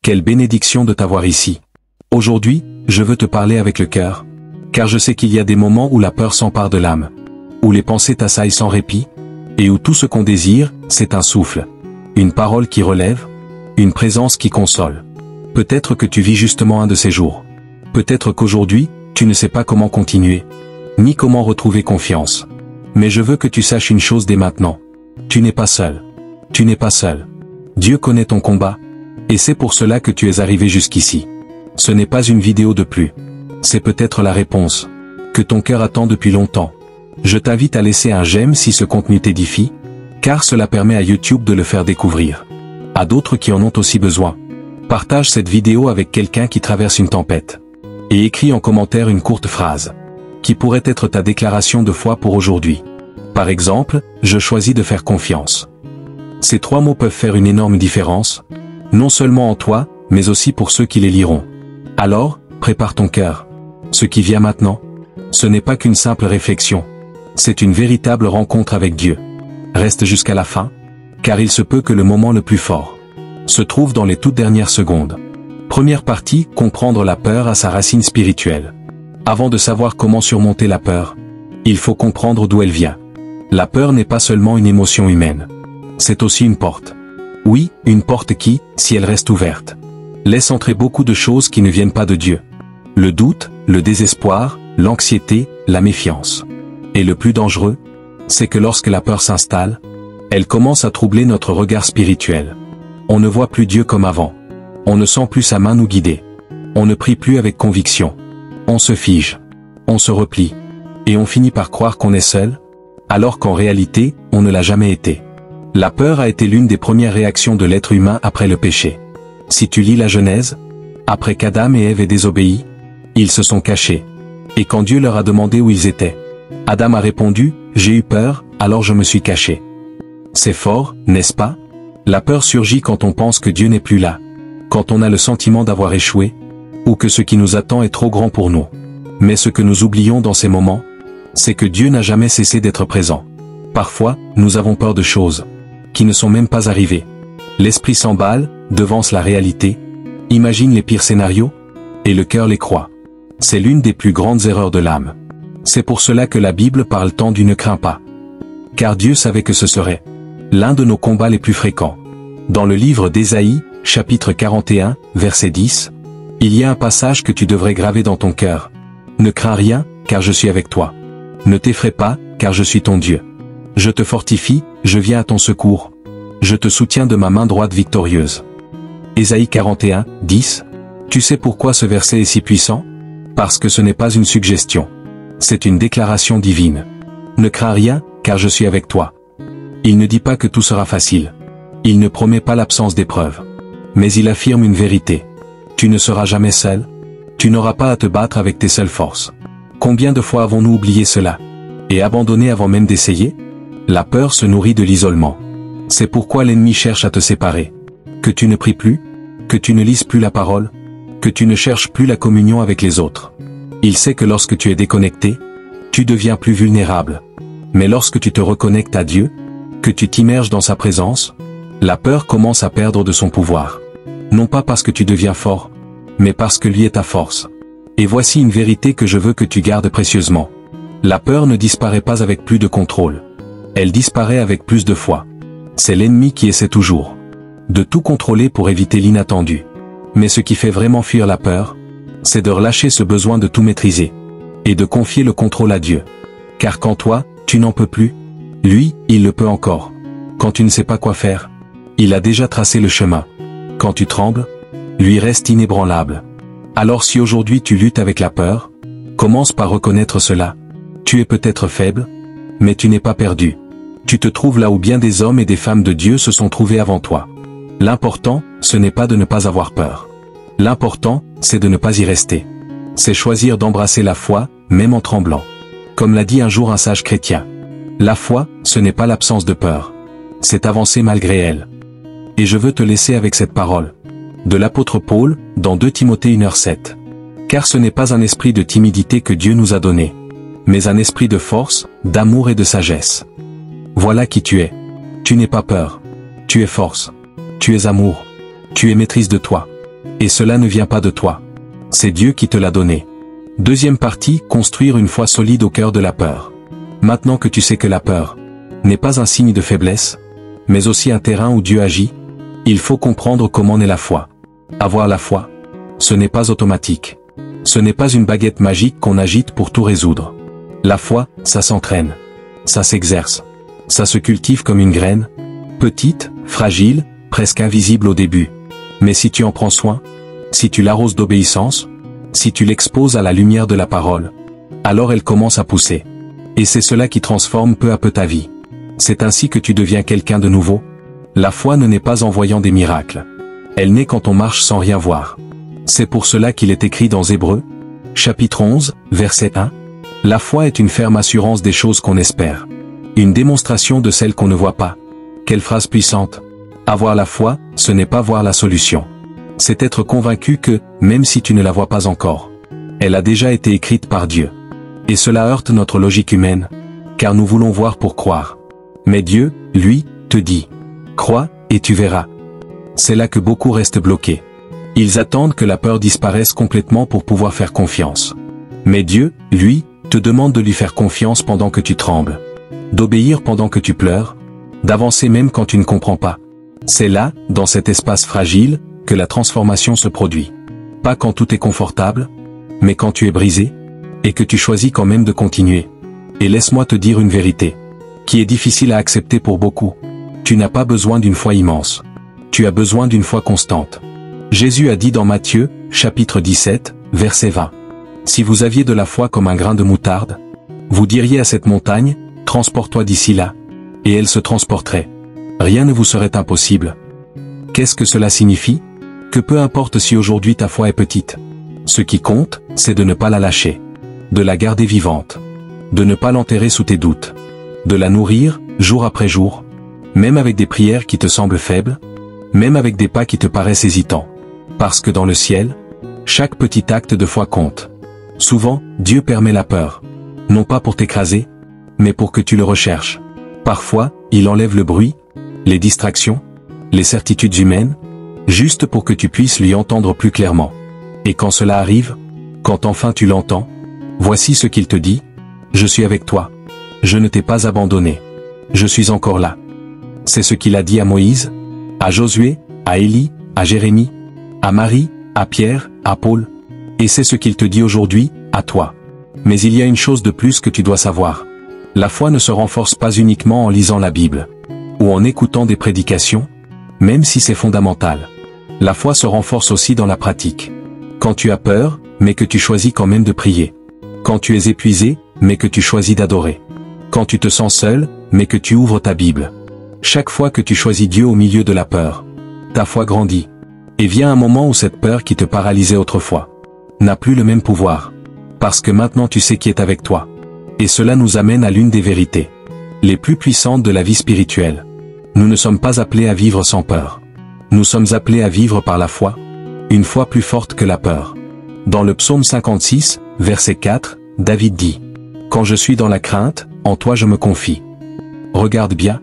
Quelle bénédiction de t'avoir ici. Aujourd'hui, je veux te parler avec le cœur, car je sais qu'il y a des moments où la peur s'empare de l'âme, où les pensées t'assaillent sans répit, et où tout ce qu'on désire, c'est un souffle, une parole qui relève, une présence qui console. Peut-être que tu vis justement un de ces jours. Peut-être qu'aujourd'hui, tu ne sais pas comment continuer, ni comment retrouver confiance. Mais je veux que tu saches une chose dès maintenant. Tu n'es pas seul. Tu n'es pas seul. Dieu connaît ton combat, et c'est pour cela que tu es arrivé jusqu'ici. Ce n'est pas une vidéo de plus. C'est peut-être la réponse que ton cœur attend depuis longtemps. Je t'invite à laisser un j'aime si ce contenu t'édifie, car cela permet à YouTube de le faire découvrir à d'autres qui en ont aussi besoin. Partage cette vidéo avec quelqu'un qui traverse une tempête, et écris en commentaire une courte phrase qui pourrait être ta déclaration de foi pour aujourd'hui. Par exemple, je choisis de faire confiance. Ces 3 mots peuvent faire une énorme différence, non seulement en toi, mais aussi pour ceux qui les liront. Alors, prépare ton cœur. Ce qui vient maintenant, ce n'est pas qu'une simple réflexion. C'est une véritable rencontre avec Dieu. Reste jusqu'à la fin, car il se peut que le moment le plus fort se trouve dans les toutes dernières secondes. Première partie, comprendre la peur à sa racine spirituelle. Avant de savoir comment surmonter la peur, il faut comprendre d'où elle vient. La peur n'est pas seulement une émotion humaine. C'est aussi une porte. Oui, une porte qui, si elle reste ouverte, laisse entrer beaucoup de choses qui ne viennent pas de Dieu. Le doute, le désespoir, l'anxiété, la méfiance. Et le plus dangereux, c'est que lorsque la peur s'installe, elle commence à troubler notre regard spirituel. On ne voit plus Dieu comme avant. On ne sent plus sa main nous guider. On ne prie plus avec conviction. On se fige. On se replie. Et on finit par croire qu'on est seul, alors qu'en réalité, on ne l'a jamais été. La peur a été l'une des premières réactions de l'être humain après le péché. Si tu lis la Genèse, après qu'Adam et Ève aient désobéi, ils se sont cachés. Et quand Dieu leur a demandé où ils étaient, Adam a répondu, « J'ai eu peur, alors je me suis caché. » C'est fort, n'est-ce pas? La peur surgit quand on pense que Dieu n'est plus là, quand on a le sentiment d'avoir échoué, ou que ce qui nous attend est trop grand pour nous. Mais ce que nous oublions dans ces moments, c'est que Dieu n'a jamais cessé d'être présent. Parfois, nous avons peur de choses qui ne sont même pas arrivées. L'esprit s'emballe, devance la réalité, imagine les pires scénarios, et le cœur les croit. C'est l'une des plus grandes erreurs de l'âme. C'est pour cela que la Bible parle tant du « ne crains pas ». Car Dieu savait que ce serait l'un de nos combats les plus fréquents. Dans le livre d'Ésaïe, chapitre 41, verset 10, il y a un passage que tu devrais graver dans ton cœur. « Ne crains rien, car je suis avec toi. Ne t'effraie pas, car je suis ton Dieu. Je te fortifie, je viens à ton secours. Je te soutiens de ma main droite victorieuse. » Ésaïe 41, 10. Tu sais pourquoi ce verset est si puissant? Parce que ce n'est pas une suggestion. C'est une déclaration divine. Ne crains rien, car je suis avec toi. Il ne dit pas que tout sera facile. Il ne promet pas l'absence d'épreuves. Mais il affirme une vérité. Tu ne seras jamais seul. Tu n'auras pas à te battre avec tes seules forces. Combien de fois avons-nous oublié cela? Et abandonné avant même d'essayer? La peur se nourrit de l'isolement. C'est pourquoi l'ennemi cherche à te séparer. Que tu ne pries plus, que tu ne lises plus la parole, que tu ne cherches plus la communion avec les autres. Il sait que lorsque tu es déconnecté, tu deviens plus vulnérable. Mais lorsque tu te reconnectes à Dieu, que tu t'immerges dans sa présence, la peur commence à perdre de son pouvoir. Non pas parce que tu deviens fort, mais parce que lui est ta force. Et voici une vérité que je veux que tu gardes précieusement. La peur ne disparaît pas avec plus de contrôle. Elle disparaît avec plus de foi. C'est l'ennemi qui essaie toujours de tout contrôler pour éviter l'inattendu. Mais ce qui fait vraiment fuir la peur, c'est de relâcher ce besoin de tout maîtriser, et de confier le contrôle à Dieu. Car quand toi, tu n'en peux plus, lui, il le peut encore. Quand tu ne sais pas quoi faire, il a déjà tracé le chemin. Quand tu trembles, lui reste inébranlable. Alors si aujourd'hui tu luttes avec la peur, commence par reconnaître cela. Tu es peut-être faible, mais tu n'es pas perdu. Tu te trouves là où bien des hommes et des femmes de Dieu se sont trouvés avant toi. L'important, ce n'est pas de ne pas avoir peur. L'important, c'est de ne pas y rester. C'est choisir d'embrasser la foi, même en tremblant. Comme l'a dit un jour un sage chrétien. La foi, ce n'est pas l'absence de peur. C'est avancer malgré elle. Et je veux te laisser avec cette parole de l'apôtre Paul, dans 2 Timothée 1h7. Car ce n'est pas un esprit de timidité que Dieu nous a donné, mais un esprit de force, d'amour et de sagesse. Voilà qui tu es. Tu n'es pas peur. Tu es force. Tu es amour. Tu es maîtrise de toi. Et cela ne vient pas de toi. C'est Dieu qui te l'a donné. Deuxième partie, construire une foi solide au cœur de la peur. Maintenant que tu sais que la peur n'est pas un signe de faiblesse, mais aussi un terrain où Dieu agit, il faut comprendre comment naît la foi. Avoir la foi, ce n'est pas automatique. Ce n'est pas une baguette magique qu'on agite pour tout résoudre. La foi, ça s'entraîne. Ça s'exerce. Ça se cultive comme une graine, petite, fragile, presque invisible au début. Mais si tu en prends soin, si tu l'arroses d'obéissance, si tu l'exposes à la lumière de la parole, alors elle commence à pousser. Et c'est cela qui transforme peu à peu ta vie. C'est ainsi que tu deviens quelqu'un de nouveau. La foi ne naît pas en voyant des miracles. Elle naît quand on marche sans rien voir. C'est pour cela qu'il est écrit dans Hébreux, chapitre 11, verset 1. La foi est une ferme assurance des choses qu'on espère. Une démonstration de celles qu'on ne voit pas. Quelle phrase puissante. Avoir la foi, ce n'est pas voir la solution. C'est être convaincu que, même si tu ne la vois pas encore, elle a déjà été écrite par Dieu. Et cela heurte notre logique humaine, car nous voulons voir pour croire. Mais Dieu, lui, te dit, crois, et tu verras. C'est là que beaucoup restent bloqués. Ils attendent que la peur disparaisse complètement pour pouvoir faire confiance. Mais Dieu, lui, te demande de lui faire confiance pendant que tu trembles. D'obéir pendant que tu pleures, d'avancer même quand tu ne comprends pas. C'est là, dans cet espace fragile, que la transformation se produit. Pas quand tout est confortable, mais quand tu es brisé, et que tu choisis quand même de continuer. Et laisse-moi te dire une vérité, qui est difficile à accepter pour beaucoup. Tu n'as pas besoin d'une foi immense. Tu as besoin d'une foi constante. Jésus a dit dans Matthieu, chapitre 17, verset 20. Si vous aviez de la foi comme un grain de moutarde, vous diriez à cette montagne, transporte-toi d'ici là, et elle se transporterait. Rien ne vous serait impossible. Qu'est-ce que cela signifie? Que peu importe si aujourd'hui ta foi est petite. Ce qui compte, c'est de ne pas la lâcher. De la garder vivante. De ne pas l'enterrer sous tes doutes. De la nourrir, jour après jour. Même avec des prières qui te semblent faibles. Même avec des pas qui te paraissent hésitants. Parce que dans le ciel, chaque petit acte de foi compte. Souvent, Dieu permet la peur. Non pas pour t'écraser, mais pour que tu le recherches. Parfois, il enlève le bruit, les distractions, les certitudes humaines, juste pour que tu puisses lui entendre plus clairement. Et quand cela arrive, quand enfin tu l'entends, voici ce qu'il te dit, je suis avec toi. Je ne t'ai pas abandonné. Je suis encore là. C'est ce qu'il a dit à Moïse, à Josué, à Élie, à Jérémie, à Marie, à Pierre, à Paul. Et c'est ce qu'il te dit aujourd'hui, à toi. Mais il y a une chose de plus que tu dois savoir. La foi ne se renforce pas uniquement en lisant la Bible, ou en écoutant des prédications, même si c'est fondamental. La foi se renforce aussi dans la pratique. Quand tu as peur, mais que tu choisis quand même de prier. Quand tu es épuisé, mais que tu choisis d'adorer. Quand tu te sens seul, mais que tu ouvres ta Bible. Chaque fois que tu choisis Dieu au milieu de la peur, ta foi grandit. Et vient un moment où cette peur qui te paralysait autrefois n'a plus le même pouvoir. Parce que maintenant tu sais qui est avec toi. Et cela nous amène à l'une des vérités les plus puissantes de la vie spirituelle. Nous ne sommes pas appelés à vivre sans peur. Nous sommes appelés à vivre par la foi, une foi plus forte que la peur. Dans le psaume 56, verset 4, David dit « Quand je suis dans la crainte, en toi je me confie. » Regarde bien,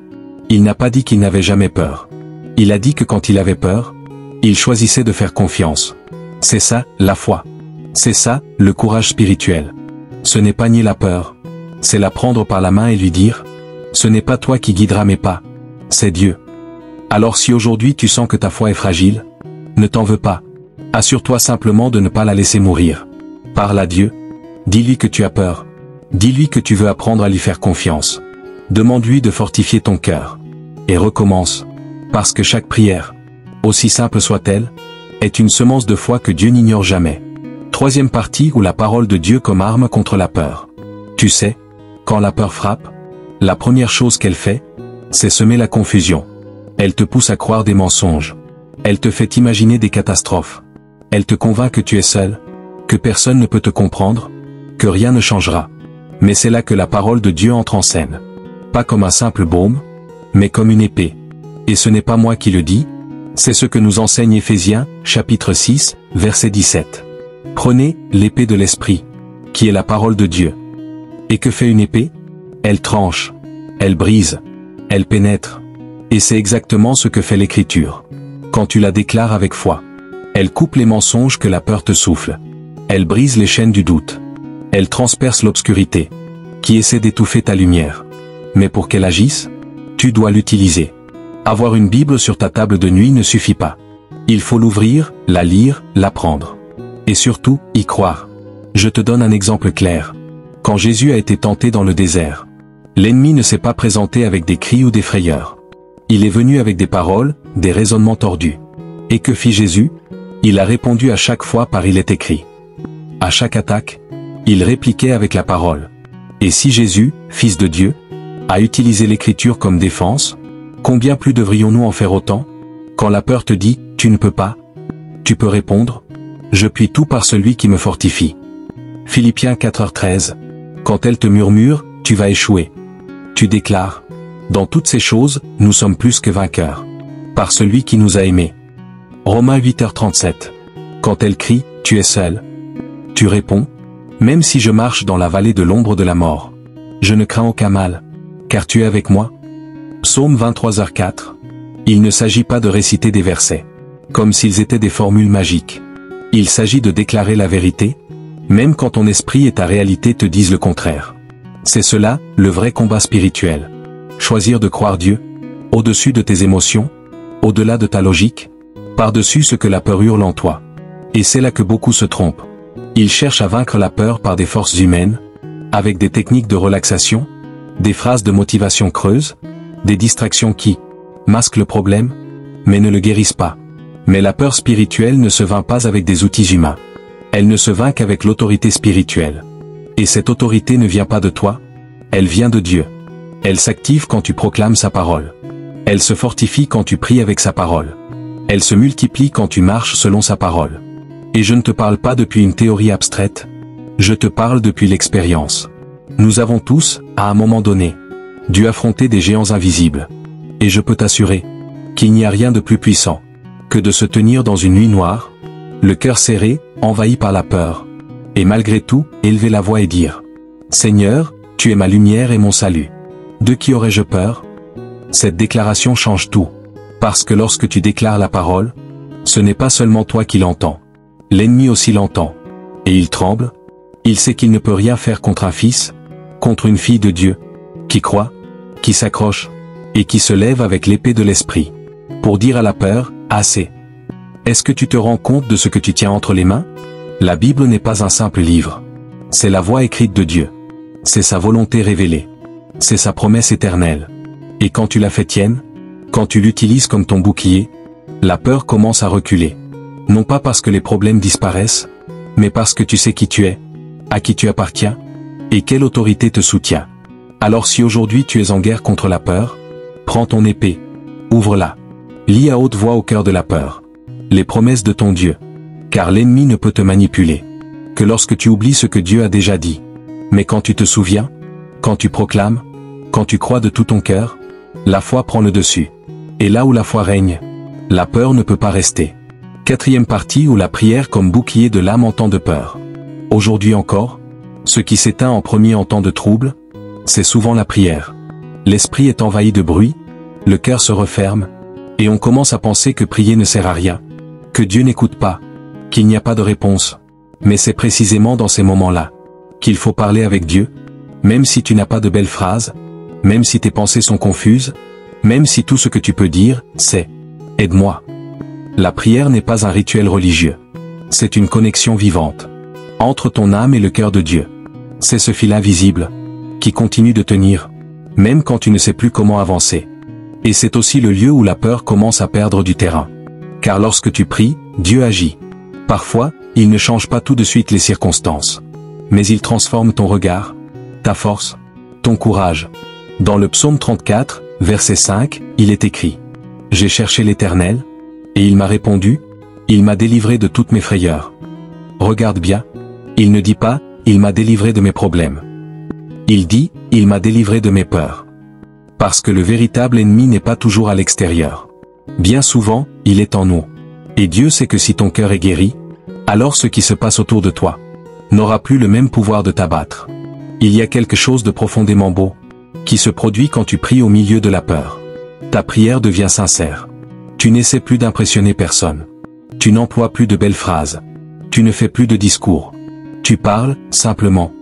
il n'a pas dit qu'il n'avait jamais peur. Il a dit que quand il avait peur, il choisissait de faire confiance. C'est ça, la foi. C'est ça, le courage spirituel. Ce n'est pas nier la peur. C'est la prendre par la main et lui dire « Ce n'est pas toi qui guideras mes pas. C'est Dieu. » Alors si aujourd'hui tu sens que ta foi est fragile, ne t'en veux pas. Assure-toi simplement de ne pas la laisser mourir. Parle à Dieu. Dis-lui que tu as peur. Dis-lui que tu veux apprendre à lui faire confiance. Demande-lui de fortifier ton cœur. Et recommence. Parce que chaque prière, aussi simple soit-elle, est une semence de foi que Dieu n'ignore jamais. Troisième partie où la parole de Dieu comme arme contre la peur. Tu sais, quand la peur frappe, la première chose qu'elle fait, c'est semer la confusion. Elle te pousse à croire des mensonges. Elle te fait imaginer des catastrophes. Elle te convainc que tu es seul, que personne ne peut te comprendre, que rien ne changera. Mais c'est là que la parole de Dieu entre en scène. Pas comme un simple baume, mais comme une épée. Et ce n'est pas moi qui le dis, c'est ce que nous enseigne Éphésiens, chapitre 6, verset 17. Prenez l'épée de l'esprit, qui est la parole de Dieu. Et que fait une épée? Elle tranche, elle brise, elle pénètre. Et c'est exactement ce que fait l'Écriture. Quand tu la déclares avec foi, Elle coupe les mensonges que la peur te souffle. Elle brise les chaînes du doute. Elle transperce l'obscurité, qui essaie d'étouffer ta lumière. Mais pour qu'elle agisse, tu dois l'utiliser. Avoir une Bible sur ta table de nuit ne suffit pas. Il faut l'ouvrir, la lire, l'apprendre. Et surtout, y croire. Je te donne un exemple clair. Quand Jésus a été tenté dans le désert, l'ennemi ne s'est pas présenté avec des cris ou des frayeurs. Il est venu avec des paroles, des raisonnements tordus. Et que fit Jésus? Il a répondu à chaque fois par il est écrit. À chaque attaque, il répliquait avec la parole. Et si Jésus, Fils de Dieu, a utilisé l'écriture comme défense, combien plus devrions-nous en faire autant? Quand la peur te dit, tu ne peux pas, tu peux répondre, je puis tout par celui qui me fortifie. Philippiens 4h13. Quand elle te murmure, tu vas échouer. Tu déclares, dans toutes ces choses, nous sommes plus que vainqueurs. Par celui qui nous a aimés. Romains 8h37. Quand elle crie, tu es seul. Tu réponds, même si je marche dans la vallée de l'ombre de la mort, je ne crains aucun mal, car tu es avec moi. Psaume 23h4. Il ne s'agit pas de réciter des versets, comme s'ils étaient des formules magiques. Il s'agit de déclarer la vérité, même quand ton esprit et ta réalité te disent le contraire. C'est cela, le vrai combat spirituel. Choisir de croire Dieu, au-dessus de tes émotions, au-delà de ta logique, par-dessus ce que la peur hurle en toi. Et c'est là que beaucoup se trompent. Ils cherchent à vaincre la peur par des forces humaines, avec des techniques de relaxation, des phrases de motivation creuses, des distractions qui masquent le problème, mais ne le guérissent pas. Mais la peur spirituelle ne se vainc pas avec des outils humains. Elle ne se vainc qu'avec l'autorité spirituelle. Et cette autorité ne vient pas de toi, elle vient de Dieu. Elle s'active quand tu proclames sa parole. Elle se fortifie quand tu pries avec sa parole. Elle se multiplie quand tu marches selon sa parole. Et je ne te parle pas depuis une théorie abstraite, je te parle depuis l'expérience. Nous avons tous, à un moment donné, dû affronter des géants invisibles. Et je peux t'assurer qu'il n'y a rien de plus puissant que de se tenir dans une nuit noire, le cœur serré, envahi par la peur, et malgré tout, élever la voix et dire « Seigneur, tu es ma lumière et mon salut. De qui aurais-je peur ?» Cette déclaration change tout, parce que lorsque tu déclares la parole, ce n'est pas seulement toi qui l'entends. L'ennemi aussi l'entend, et il tremble, il sait qu'il ne peut rien faire contre un fils, contre une fille de Dieu, qui croit, qui s'accroche, et qui se lève avec l'épée de l'esprit, pour dire à la peur, assez. Est-ce que tu te rends compte de ce que tu tiens entre les mains? La Bible n'est pas un simple livre. C'est la voix écrite de Dieu. C'est sa volonté révélée. C'est sa promesse éternelle. Et quand tu la fais tienne, quand tu l'utilises comme ton bouclier, la peur commence à reculer. Non pas parce que les problèmes disparaissent, mais parce que tu sais qui tu es, à qui tu appartiens, et quelle autorité te soutient. Alors si aujourd'hui tu es en guerre contre la peur, prends ton épée, ouvre-la, lis à haute voix au cœur de la peur les promesses de ton Dieu, car l'ennemi ne peut te manipuler que lorsque tu oublies ce que Dieu a déjà dit. Mais quand tu te souviens, quand tu proclames, quand tu crois de tout ton cœur, la foi prend le dessus. Et là où la foi règne, la peur ne peut pas rester. Quatrième partie, où la prière comme bouclier de l'âme en temps de peur. Aujourd'hui encore, ce qui s'éteint en premier en temps de trouble, c'est souvent la prière. L'esprit est envahi de bruit, le cœur se referme, et on commence à penser que prier ne sert à rien, que Dieu n'écoute pas, qu'il n'y a pas de réponse. Mais c'est précisément dans ces moments-là qu'il faut parler avec Dieu, même si tu n'as pas de belles phrases, même si tes pensées sont confuses, même si tout ce que tu peux dire, c'est « aide-moi ». La prière n'est pas un rituel religieux. C'est une connexion vivante entre ton âme et le cœur de Dieu. C'est ce fil invisible qui continue de tenir, même quand tu ne sais plus comment avancer. Et c'est aussi le lieu où la peur commence à perdre du terrain. Car lorsque tu pries, Dieu agit. Parfois, il ne change pas tout de suite les circonstances. Mais il transforme ton regard, ta force, ton courage. Dans le psaume 34, verset 5, il est écrit « J'ai cherché l'Éternel, et il m'a répondu, il m'a délivré de toutes mes frayeurs. » Regarde bien, il ne dit pas « il m'a délivré de mes problèmes ». Il dit « il m'a délivré de mes peurs ». Parce que le véritable ennemi n'est pas toujours à l'extérieur. Bien souvent, il est en nous. Et Dieu sait que si ton cœur est guéri, alors ce qui se passe autour de toi n'aura plus le même pouvoir de t'abattre. Il y a quelque chose de profondément beau qui se produit quand tu pries au milieu de la peur. Ta prière devient sincère. Tu n'essaies plus d'impressionner personne. Tu n'emploies plus de belles phrases. Tu ne fais plus de discours. Tu parles, simplement,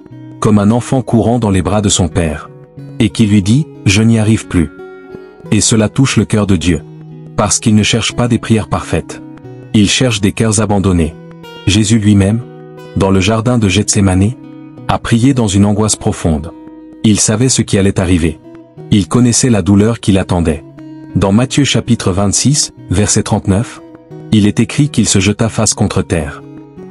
comme un enfant courant dans les bras de son père, et qui lui dit « Je n'y arrive plus ». Et cela touche le cœur de Dieu. Parce qu'il ne cherche pas des prières parfaites. Il cherche des cœurs abandonnés. Jésus lui-même, dans le jardin de Gethsémane, a prié dans une angoisse profonde. Il savait ce qui allait arriver. Il connaissait la douleur qui l'attendait. Dans Matthieu chapitre 26, verset 39, il est écrit qu'il se jeta face contre terre,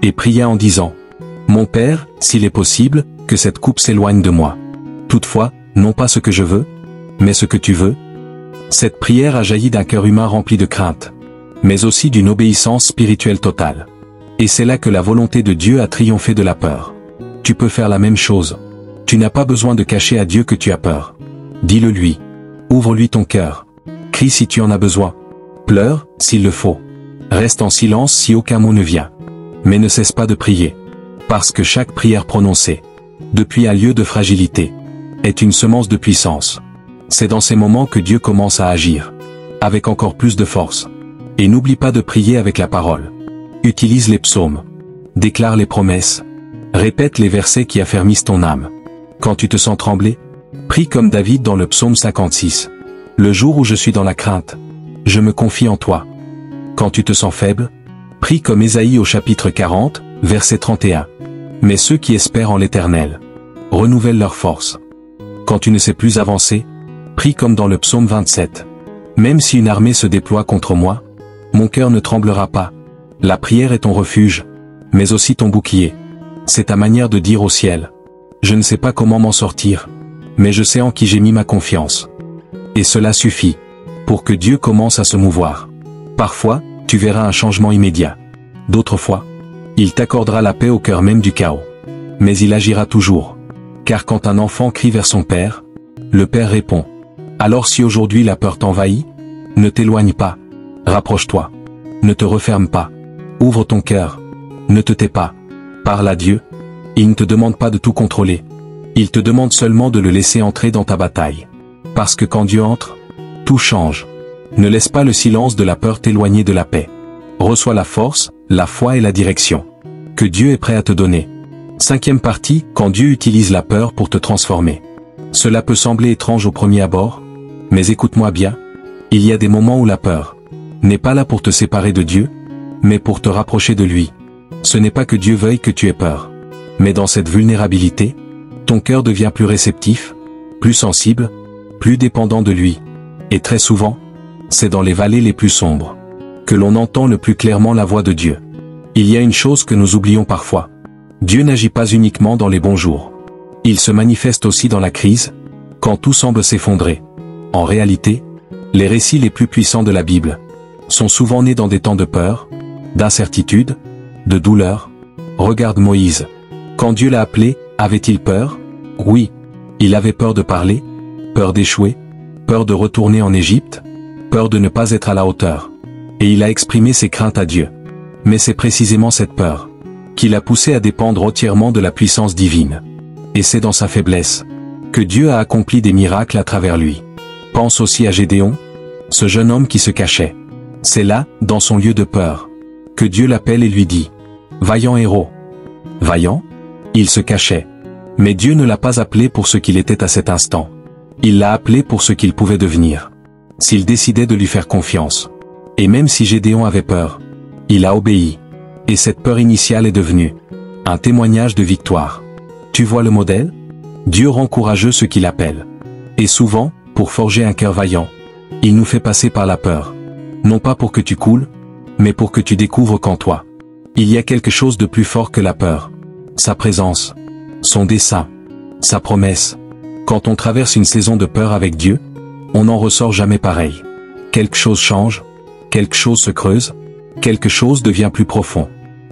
et pria en disant « Mon Père, s'il est possible, que cette coupe s'éloigne de moi. Toutefois, non pas ce que je veux, mais ce que tu veux. » Cette prière a jailli d'un cœur humain rempli de crainte, mais aussi d'une obéissance spirituelle totale. Et c'est là que la volonté de Dieu a triomphé de la peur. Tu peux faire la même chose. Tu n'as pas besoin de cacher à Dieu que tu as peur. Dis-le lui. Ouvre-lui ton cœur. Crie si tu en as besoin. Pleure, s'il le faut. Reste en silence si aucun mot ne vient. Mais ne cesse pas de prier. Parce que chaque prière prononcée, depuis un lieu de fragilité, est une semence de puissance. C'est dans ces moments que Dieu commence à agir, avec encore plus de force. Et n'oublie pas de prier avec la parole. Utilise les psaumes. Déclare les promesses. Répète les versets qui affermissent ton âme. Quand tu te sens trembler, prie comme David dans le psaume 56. Le jour où je suis dans la crainte, je me confie en toi. Quand tu te sens faible, prie comme Ésaïe au chapitre 40, verset 31. Mais ceux qui espèrent en l'Éternel renouvellent leur force. Quand tu ne sais plus avancer, prie comme dans le psaume 27. Même si une armée se déploie contre moi, mon cœur ne tremblera pas. La prière est ton refuge, mais aussi ton bouclier. C'est ta manière de dire au ciel « Je ne sais pas comment m'en sortir, mais je sais en qui j'ai mis ma confiance. » Et cela suffit pour que Dieu commence à se mouvoir. Parfois, tu verras un changement immédiat. D'autres fois, il t'accordera la paix au cœur même du chaos. Mais il agira toujours. Car quand un enfant crie vers son père, le père répond. Alors si aujourd'hui la peur t'envahit, ne t'éloigne pas. Rapproche-toi. Ne te referme pas. Ouvre ton cœur. Ne te tais pas. Parle à Dieu. Il ne te demande pas de tout contrôler. Il te demande seulement de le laisser entrer dans ta bataille. Parce que quand Dieu entre, tout change. Ne laisse pas le silence de la peur t'éloigner de la paix. Reçois la force, la foi et la direction que Dieu est prêt à te donner. 5e partie, quand Dieu utilise la peur pour te transformer. Cela peut sembler étrange au premier abord, mais écoute-moi bien, il y a des moments où la peur n'est pas là pour te séparer de Dieu, mais pour te rapprocher de lui. Ce n'est pas que Dieu veuille que tu aies peur, mais dans cette vulnérabilité, ton cœur devient plus réceptif, plus sensible, plus dépendant de lui. Et très souvent, c'est dans les vallées les plus sombres que l'on entend le plus clairement la voix de Dieu. Il y a une chose que nous oublions parfois. Dieu n'agit pas uniquement dans les bons jours. Il se manifeste aussi dans la crise, quand tout semble s'effondrer. En réalité, les récits les plus puissants de la Bible sont souvent nés dans des temps de peur, d'incertitude, de douleur. Regarde Moïse. Quand Dieu l'a appelé, avait-il peur? Oui. Il avait peur de parler, peur d'échouer, peur de retourner en Égypte, peur de ne pas être à la hauteur. Et il a exprimé ses craintes à Dieu. Mais c'est précisément cette peur qui l'a poussé à dépendre entièrement de la puissance divine. Et c'est dans sa faiblesse que Dieu a accompli des miracles à travers lui. Pense aussi à Gédéon, ce jeune homme qui se cachait. C'est là, dans son lieu de peur, que Dieu l'appelle et lui dit « Vaillant héros ». Vaillant? Il se cachait. Mais Dieu ne l'a pas appelé pour ce qu'il était à cet instant. Il l'a appelé pour ce qu'il pouvait devenir. S'il décidait de lui faire confiance. Et même si Gédéon avait peur, il a obéi. Et cette peur initiale est devenue un témoignage de victoire. Tu vois le modèle? Dieu rend courageux ceux qu'il appelle. Et souvent, pour forger un cœur vaillant, il nous fait passer par la peur. Non pas pour que tu coules, mais pour que tu découvres qu'en toi, il y a quelque chose de plus fort que la peur. Sa présence, son dessein, sa promesse. Quand on traverse une saison de peur avec Dieu, on n'en ressort jamais pareil. Quelque chose change, quelque chose se creuse, quelque chose devient plus profond.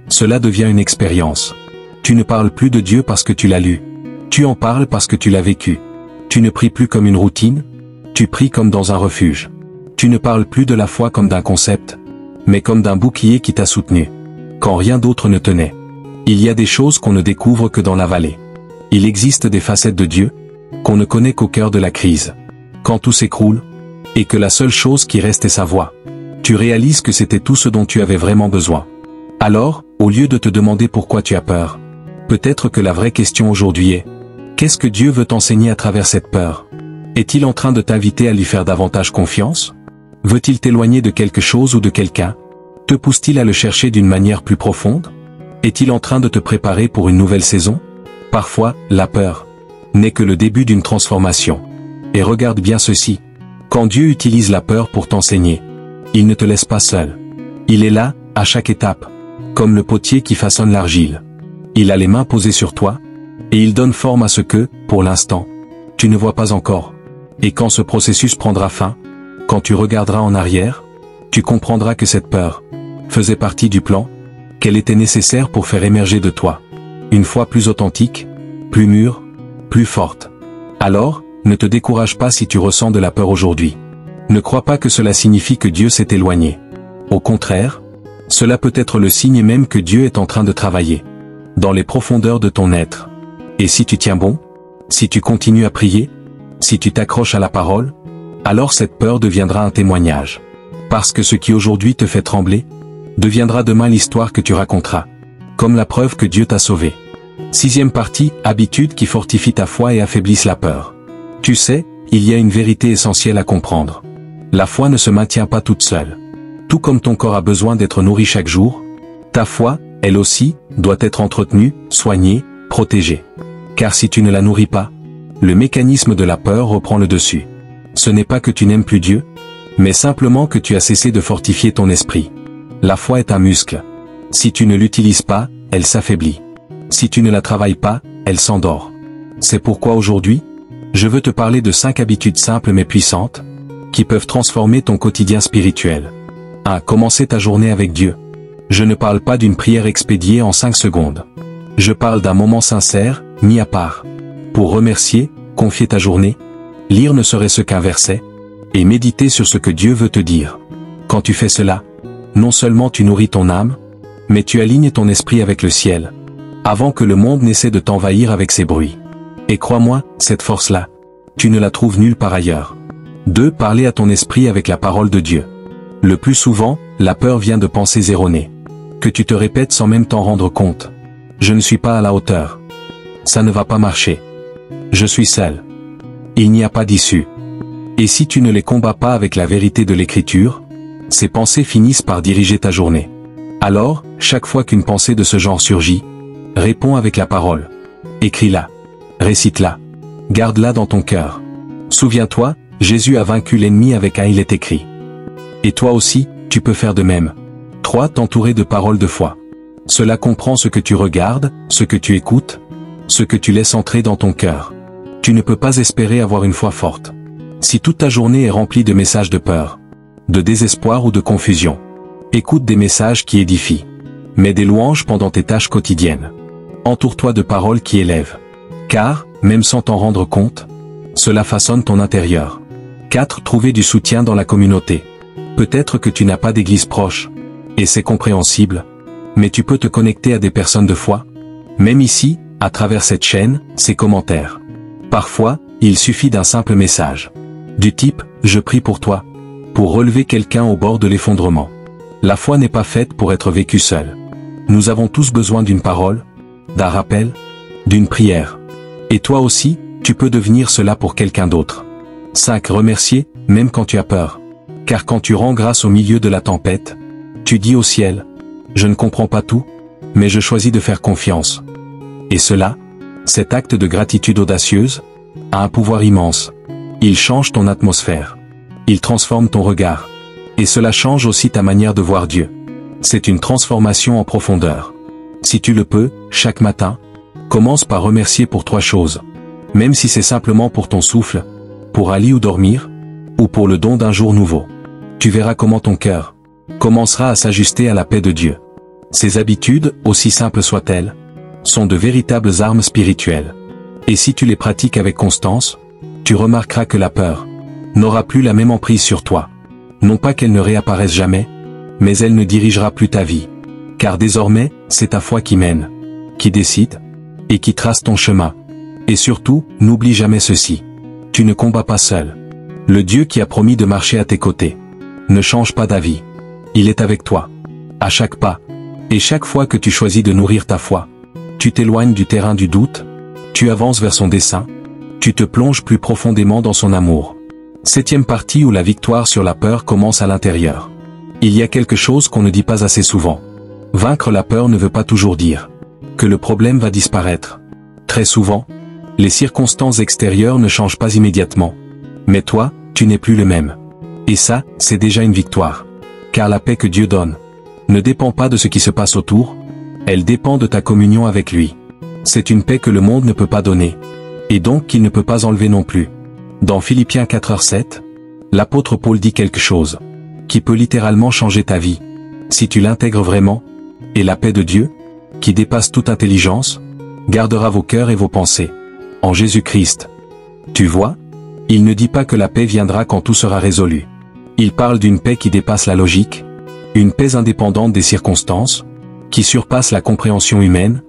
Cela devient une expérience. Tu ne parles plus de Dieu parce que tu l'as lu. Tu en parles parce que tu l'as vécu. Tu ne pries plus comme une routine, tu pries comme dans un refuge. Tu ne parles plus de la foi comme d'un concept, mais comme d'un bouclier qui t'a soutenu. Quand rien d'autre ne tenait. Il y a des choses qu'on ne découvre que dans la vallée. Il existe des facettes de Dieu, qu'on ne connaît qu'au cœur de la crise. Quand tout s'écroule, et que la seule chose qui reste est sa voix. Tu réalises que c'était tout ce dont tu avais vraiment besoin. Alors, au lieu de te demander pourquoi tu as peur, peut-être que la vraie question aujourd'hui est: qu'est-ce que Dieu veut t'enseigner à travers cette peur? Est-il en train de t'inviter à lui faire davantage confiance? Veut-il t'éloigner de quelque chose ou de quelqu'un? Te pousse-t-il à le chercher d'une manière plus profonde? Est-il en train de te préparer pour une nouvelle saison? Parfois, la peur n'est que le début d'une transformation. Et regarde bien ceci. Quand Dieu utilise la peur pour t'enseigner, il ne te laisse pas seul. Il est là, à chaque étape, comme le potier qui façonne l'argile. Il a les mains posées sur toi, et il donne forme à ce que, pour l'instant, tu ne vois pas encore. Et quand ce processus prendra fin, quand tu regarderas en arrière, tu comprendras que cette peur faisait partie du plan, qu'elle était nécessaire pour faire émerger de toi une foi plus authentique, plus mûre, plus forte. Alors, ne te décourage pas si tu ressens de la peur aujourd'hui. Ne crois pas que cela signifie que Dieu s'est éloigné. Au contraire, cela peut être le signe même que Dieu est en train de travailler dans les profondeurs de ton être. Et si tu tiens bon, si tu continues à prier, si tu t'accroches à la parole, alors cette peur deviendra un témoignage. Parce que ce qui aujourd'hui te fait trembler, deviendra demain l'histoire que tu raconteras, comme la preuve que Dieu t'a sauvé. 6e partie, habitudes qui fortifient ta foi et affaiblissent la peur. Tu sais, il y a une vérité essentielle à comprendre. La foi ne se maintient pas toute seule. Tout comme ton corps a besoin d'être nourri chaque jour, ta foi, elle aussi, doit être entretenue, soignée, protégée. Car si tu ne la nourris pas, le mécanisme de la peur reprend le dessus. Ce n'est pas que tu n'aimes plus Dieu, mais simplement que tu as cessé de fortifier ton esprit. La foi est un muscle. Si tu ne l'utilises pas, elle s'affaiblit. Si tu ne la travailles pas, elle s'endort. C'est pourquoi aujourd'hui, je veux te parler de 5 habitudes simples mais puissantes, qui peuvent transformer ton quotidien spirituel. 1. Commencer ta journée avec Dieu. Je ne parle pas d'une prière expédiée en 5 secondes. Je parle d'un moment sincère, mis à part. Pour remercier, confier ta journée, lire ne serait-ce qu'un verset, et méditer sur ce que Dieu veut te dire. Quand tu fais cela, non seulement tu nourris ton âme, mais tu alignes ton esprit avec le ciel, avant que le monde n'essaie de t'envahir avec ses bruits. Et crois-moi, cette force-là, tu ne la trouves nulle part ailleurs. 2. Parler à ton esprit avec la parole de Dieu. Le plus souvent, la peur vient de pensées erronées, que tu te répètes sans même t'en rendre compte. Je ne suis pas à la hauteur. Ça ne va pas marcher. Je suis seul. Il n'y a pas d'issue. Et si tu ne les combats pas avec la vérité de l'Écriture, ces pensées finissent par diriger ta journée. Alors, chaque fois qu'une pensée de ce genre surgit, réponds avec la parole. Écris-la. Récite-la. Garde-la dans ton cœur. Souviens-toi, Jésus a vaincu l'ennemi avec un « il est écrit ». Et toi aussi, tu peux faire de même. 3. T'entourer de paroles de foi. Cela comprend ce que tu regardes, ce que tu écoutes, ce que tu laisses entrer dans ton cœur. Tu ne peux pas espérer avoir une foi forte si toute ta journée est remplie de messages de peur, de désespoir ou de confusion. Écoute des messages qui édifient. Mets des louanges pendant tes tâches quotidiennes. Entoure-toi de paroles qui élèvent. Car, même sans t'en rendre compte, cela façonne ton intérieur. 4. Trouver du soutien dans la communauté. Peut-être que tu n'as pas d'église proche, et c'est compréhensible, mais tu peux te connecter à des personnes de foi, même ici, à travers cette chaîne, ces commentaires. Parfois, il suffit d'un simple message. Du type « Je prie pour toi », pour relever quelqu'un au bord de l'effondrement. La foi n'est pas faite pour être vécue seule. Nous avons tous besoin d'une parole, d'un rappel, d'une prière. Et toi aussi, tu peux devenir cela pour quelqu'un d'autre. 5. Remercier, même quand tu as peur. Car quand tu rends grâce au milieu de la tempête, tu dis au ciel « Je ne comprends pas tout, mais je choisis de faire confiance ». Et cela, cet acte de gratitude audacieuse, a un pouvoir immense. Il change ton atmosphère. Il transforme ton regard. Et cela change aussi ta manière de voir Dieu. C'est une transformation en profondeur. Si tu le peux, chaque matin, commence par remercier pour 3 choses. Même si c'est simplement pour ton souffle, pour un lit où dormir, ou pour le don d'un jour nouveau. Tu verras comment ton cœur commencera à s'ajuster à la paix de Dieu. Ces habitudes, aussi simples soient-elles, sont de véritables armes spirituelles. Et si tu les pratiques avec constance, tu remarqueras que la peur n'aura plus la même emprise sur toi. Non pas qu'elle ne réapparaisse jamais, mais elle ne dirigera plus ta vie. Car désormais, c'est ta foi qui mène, qui décide, et qui trace ton chemin. Et surtout, n'oublie jamais ceci. Tu ne combats pas seul. Le Dieu qui a promis de marcher à tes côtés ne change pas d'avis. Il est avec toi. À chaque pas. Et chaque fois que tu choisis de nourrir ta foi, tu t'éloignes du terrain du doute, tu avances vers son dessein, tu te plonges plus profondément dans son amour. 7e partie où la victoire sur la peur commence à l'intérieur. Il y a quelque chose qu'on ne dit pas assez souvent. Vaincre la peur ne veut pas toujours dire que le problème va disparaître. Très souvent, les circonstances extérieures ne changent pas immédiatement. Mais toi, tu n'es plus le même. Et ça, c'est déjà une victoire. Car la paix que Dieu donne ne dépend pas de ce qui se passe autour, elle dépend de ta communion avec lui. C'est une paix que le monde ne peut pas donner, et donc qu'il ne peut pas enlever non plus. Dans Philippiens 4:7, l'apôtre Paul dit quelque chose qui peut littéralement changer ta vie, si tu l'intègres vraiment, et la paix de Dieu, qui dépasse toute intelligence, gardera vos cœurs et vos pensées en Jésus-Christ. Tu vois, il ne dit pas que la paix viendra quand tout sera résolu. Il parle d'une paix qui dépasse la logique, une paix indépendante des circonstances, qui surpasse la compréhension humaine,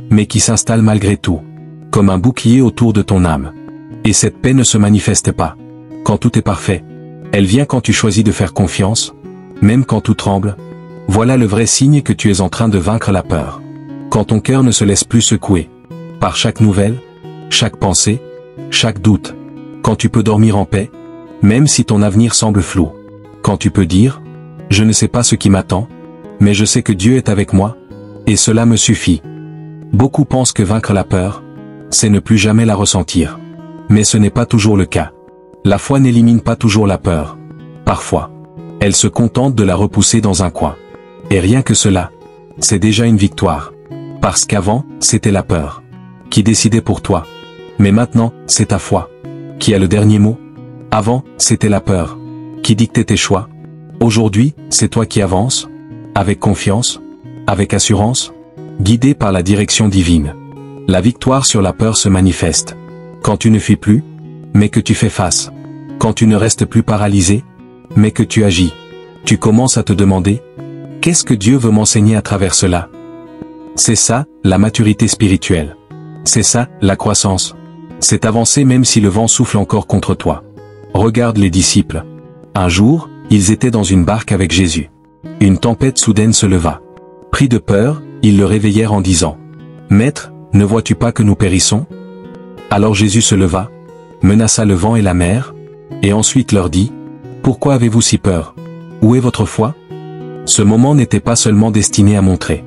mais qui s'installe malgré tout, comme un bouclier autour de ton âme. Et cette paix ne se manifeste pas quand tout est parfait. Elle vient quand tu choisis de faire confiance, même quand tout tremble. Voilà le vrai signe que tu es en train de vaincre la peur. Quand ton cœur ne se laisse plus secouer par chaque nouvelle, chaque pensée, chaque doute. Quand tu peux dormir en paix, même si ton avenir semble flou. Quand tu peux dire, je ne sais pas ce qui m'attend, mais je sais que Dieu est avec moi, et cela me suffit. Beaucoup pensent que vaincre la peur, c'est ne plus jamais la ressentir. Mais ce n'est pas toujours le cas. La foi n'élimine pas toujours la peur. Parfois, elle se contente de la repousser dans un coin. Et rien que cela, c'est déjà une victoire. Parce qu'avant, c'était la peur qui décidait pour toi. Mais maintenant, c'est ta foi qui a le dernier mot. Avant, c'était la peur qui dictait tes choix. Aujourd'hui, c'est toi qui avances, avec confiance, avec assurance, guidé par la direction divine. La victoire sur la peur se manifeste quand tu ne fuis plus, mais que tu fais face. Quand tu ne restes plus paralysé, mais que tu agis. Tu commences à te demander, qu'est-ce que Dieu veut m'enseigner à travers cela? C'est ça, la maturité spirituelle. C'est ça, la croissance. C'est avancer même si le vent souffle encore contre toi. Regarde les disciples. Un jour, ils étaient dans une barque avec Jésus. Une tempête soudaine se leva. Pris de peur, ils le réveillèrent en disant, « Maître, ne vois-tu pas que nous périssons ?» Alors Jésus se leva, menaça le vent et la mer, et ensuite leur dit, « Pourquoi avez-vous si peur? Où est votre foi ?» Ce moment n'était pas seulement destiné à montrer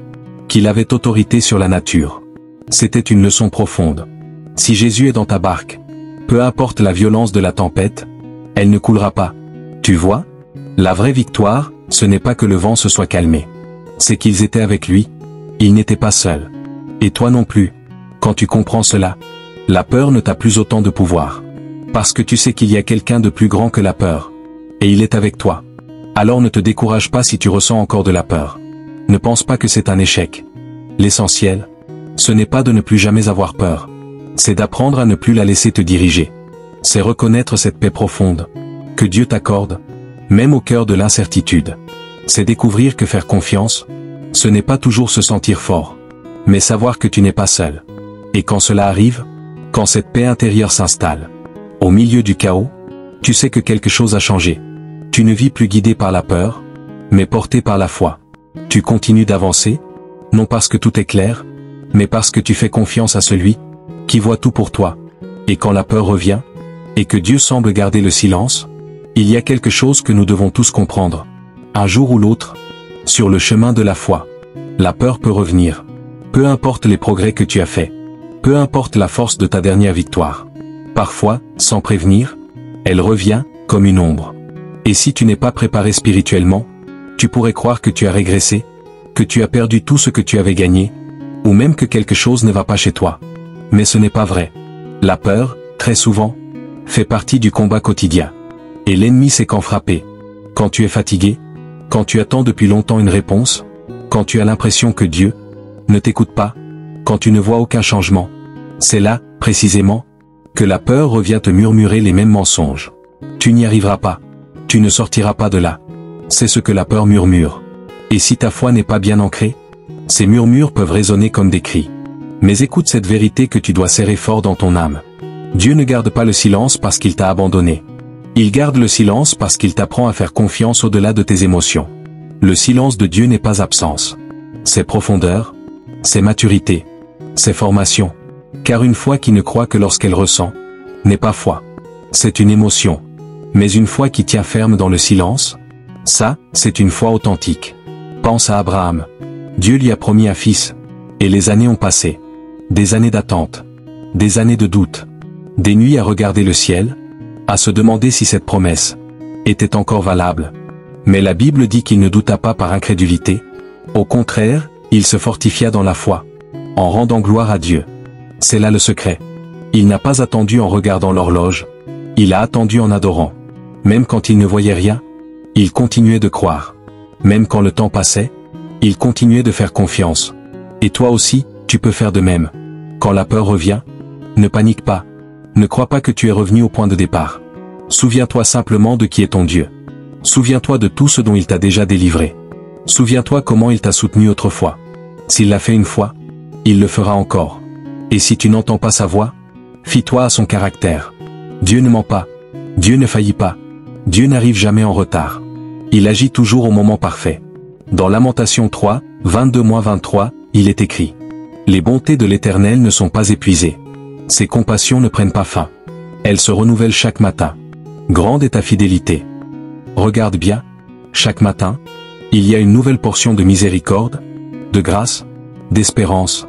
qu'il avait autorité sur la nature. C'était une leçon profonde. Si Jésus est dans ta barque, peu importe la violence de la tempête, elle ne coulera pas. Tu vois, la vraie victoire, ce n'est pas que le vent se soit calmé. C'est qu'ils étaient avec lui, ils n'étaient pas seuls. Et toi non plus. Quand tu comprends cela, la peur ne t'a plus autant de pouvoir. Parce que tu sais qu'il y a quelqu'un de plus grand que la peur. Et il est avec toi. Alors ne te décourage pas si tu ressens encore de la peur. Ne pense pas que c'est un échec. L'essentiel, ce n'est pas de ne plus jamais avoir peur. C'est d'apprendre à ne plus la laisser te diriger. C'est reconnaître cette paix profonde que Dieu t'accorde, même au cœur de l'incertitude. C'est découvrir que faire confiance, ce n'est pas toujours se sentir fort, mais savoir que tu n'es pas seul. Et quand cela arrive, quand cette paix intérieure s'installe, au milieu du chaos, tu sais que quelque chose a changé. Tu ne vis plus guidé par la peur, mais porté par la foi. Tu continues d'avancer, non parce que tout est clair, mais parce que tu fais confiance à celui qui voit tout pour toi. Et quand la peur revient, et que Dieu semble garder le silence, il y a quelque chose que nous devons tous comprendre. Un jour ou l'autre, sur le chemin de la foi, la peur peut revenir. Peu importe les progrès que tu as faits, peu importe la force de ta dernière victoire. Parfois, sans prévenir, elle revient comme une ombre. Et si tu n'es pas préparé spirituellement, tu pourrais croire que tu as régressé, que tu as perdu tout ce que tu avais gagné, ou même que quelque chose ne va pas chez toi. Mais ce n'est pas vrai. La peur, très souvent, fait partie du combat quotidien. Et l'ennemi sait quand frapper. Quand tu es fatigué, quand tu attends depuis longtemps une réponse, quand tu as l'impression que Dieu ne t'écoute pas, quand tu ne vois aucun changement. C'est là, précisément, que la peur revient te murmurer les mêmes mensonges. Tu n'y arriveras pas. Tu ne sortiras pas de là. C'est ce que la peur murmure. Et si ta foi n'est pas bien ancrée, ces murmures peuvent résonner comme des cris. Mais écoute cette vérité que tu dois serrer fort dans ton âme. Dieu ne garde pas le silence parce qu'il t'a abandonné. Il garde le silence parce qu'il t'apprend à faire confiance au-delà de tes émotions. Le silence de Dieu n'est pas absence. C'est profondeur, c'est maturité, c'est formation. Car une foi qui ne croit que lorsqu'elle ressent, n'est pas foi. C'est une émotion. Mais une foi qui tient ferme dans le silence, ça, c'est une foi authentique. Pense à Abraham. Dieu lui a promis un fils. Et les années ont passé. Des années d'attente. Des années de doute. Des nuits à regarder le ciel, à se demander si cette promesse était encore valable. Mais la Bible dit qu'il ne douta pas par incrédulité. Au contraire, il se fortifia dans la foi, en rendant gloire à Dieu. C'est là le secret. Il n'a pas attendu en regardant l'horloge. Il a attendu en adorant. Même quand il ne voyait rien, il continuait de croire. Même quand le temps passait, il continuait de faire confiance. Et toi aussi, tu peux faire de même. Quand la peur revient, ne panique pas. Ne crois pas que tu es revenu au point de départ. Souviens-toi simplement de qui est ton Dieu. Souviens-toi de tout ce dont il t'a déjà délivré. Souviens-toi comment il t'a soutenu autrefois. S'il l'a fait une fois, il le fera encore. Et si tu n'entends pas sa voix, fie-toi à son caractère. Dieu ne ment pas. Dieu ne faillit pas. Dieu n'arrive jamais en retard. Il agit toujours au moment parfait. Dans Lamentation 3, 22-23, il est écrit: Les bontés de l'Éternel ne sont pas épuisées. Ses compassions ne prennent pas fin. Elles se renouvellent chaque matin. Grande est ta fidélité. Regarde bien. Chaque matin, il y a une nouvelle portion de miséricorde, de grâce, d'espérance.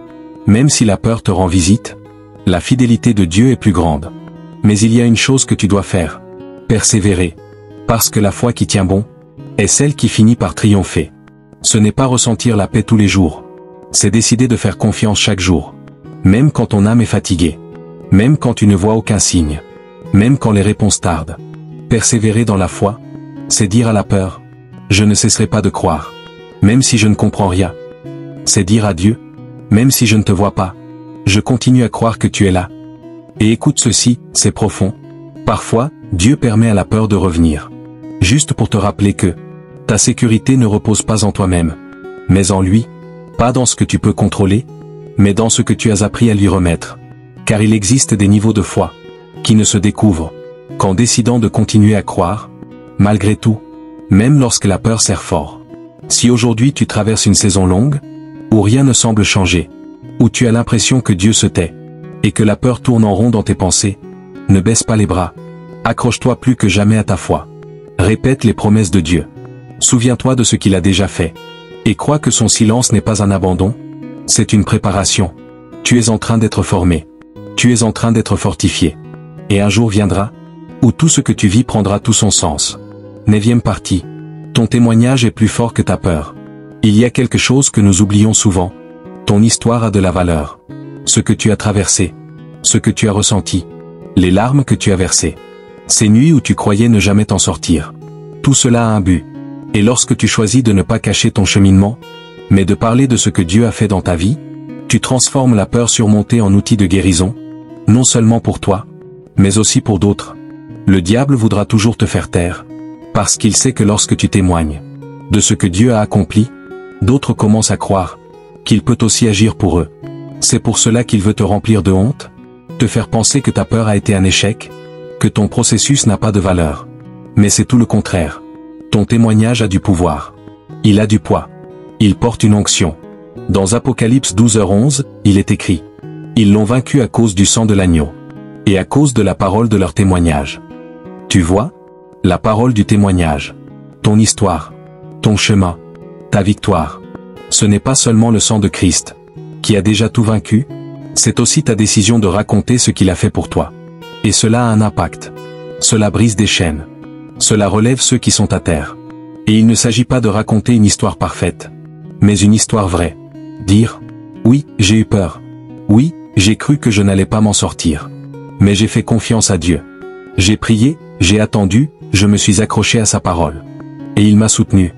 Même si la peur te rend visite, la fidélité de Dieu est plus grande. Mais il y a une chose que tu dois faire. Persévérer. Parce que la foi qui tient bon, est celle qui finit par triompher. Ce n'est pas ressentir la paix tous les jours. C'est décider de faire confiance chaque jour. Même quand ton âme est fatiguée. Même quand tu ne vois aucun signe. Même quand les réponses tardent. Persévérer dans la foi, c'est dire à la peur: je ne cesserai pas de croire. Même si je ne comprends rien. C'est dire à Dieu: même si je ne te vois pas, je continue à croire que tu es là. Et écoute ceci, c'est profond. Parfois, Dieu permet à la peur de revenir. Juste pour te rappeler que ta sécurité ne repose pas en toi-même, mais en lui, pas dans ce que tu peux contrôler, mais dans ce que tu as appris à lui remettre. Car il existe des niveaux de foi qui ne se découvrent qu'en décidant de continuer à croire, malgré tout, même lorsque la peur serre fort. Si aujourd'hui tu traverses une saison longue, où rien ne semble changer, où tu as l'impression que Dieu se tait, et que la peur tourne en rond dans tes pensées, ne baisse pas les bras. Accroche-toi plus que jamais à ta foi. Répète les promesses de Dieu. Souviens-toi de ce qu'il a déjà fait. Et crois que son silence n'est pas un abandon, c'est une préparation. Tu es en train d'être formé. Tu es en train d'être fortifié. Et un jour viendra, où tout ce que tu vis prendra tout son sens. 9e partie. Ton témoignage est plus fort que ta peur. Il y a quelque chose que nous oublions souvent. Ton histoire a de la valeur. Ce que tu as traversé. Ce que tu as ressenti. Les larmes que tu as versées. Ces nuits où tu croyais ne jamais t'en sortir. Tout cela a un but. Et lorsque tu choisis de ne pas cacher ton cheminement, mais de parler de ce que Dieu a fait dans ta vie, tu transformes la peur surmontée en outil de guérison, non seulement pour toi, mais aussi pour d'autres. Le diable voudra toujours te faire taire, parce qu'il sait que lorsque tu témoignes de ce que Dieu a accompli, d'autres commencent à croire qu'il peut aussi agir pour eux. C'est pour cela qu'il veut te remplir de honte, te faire penser que ta peur a été un échec, que ton processus n'a pas de valeur. Mais c'est tout le contraire. Ton témoignage a du pouvoir. Il a du poids. Il porte une onction. Dans Apocalypse 12h11, il est écrit: Ils l'ont vaincu à cause du sang de l'agneau. Et à cause de la parole de leur témoignage. Tu vois? La parole du témoignage. Ton histoire. Ton chemin. Ta victoire. Ce n'est pas seulement le sang de Christ, qui a déjà tout vaincu, c'est aussi ta décision de raconter ce qu'il a fait pour toi. Et cela a un impact. Cela brise des chaînes. Cela relève ceux qui sont à terre. Et il ne s'agit pas de raconter une histoire parfaite, mais une histoire vraie. Dire: oui, j'ai eu peur. Oui, j'ai cru que je n'allais pas m'en sortir. Mais j'ai fait confiance à Dieu. J'ai prié, j'ai attendu, je me suis accroché à sa parole. Et il m'a soutenu.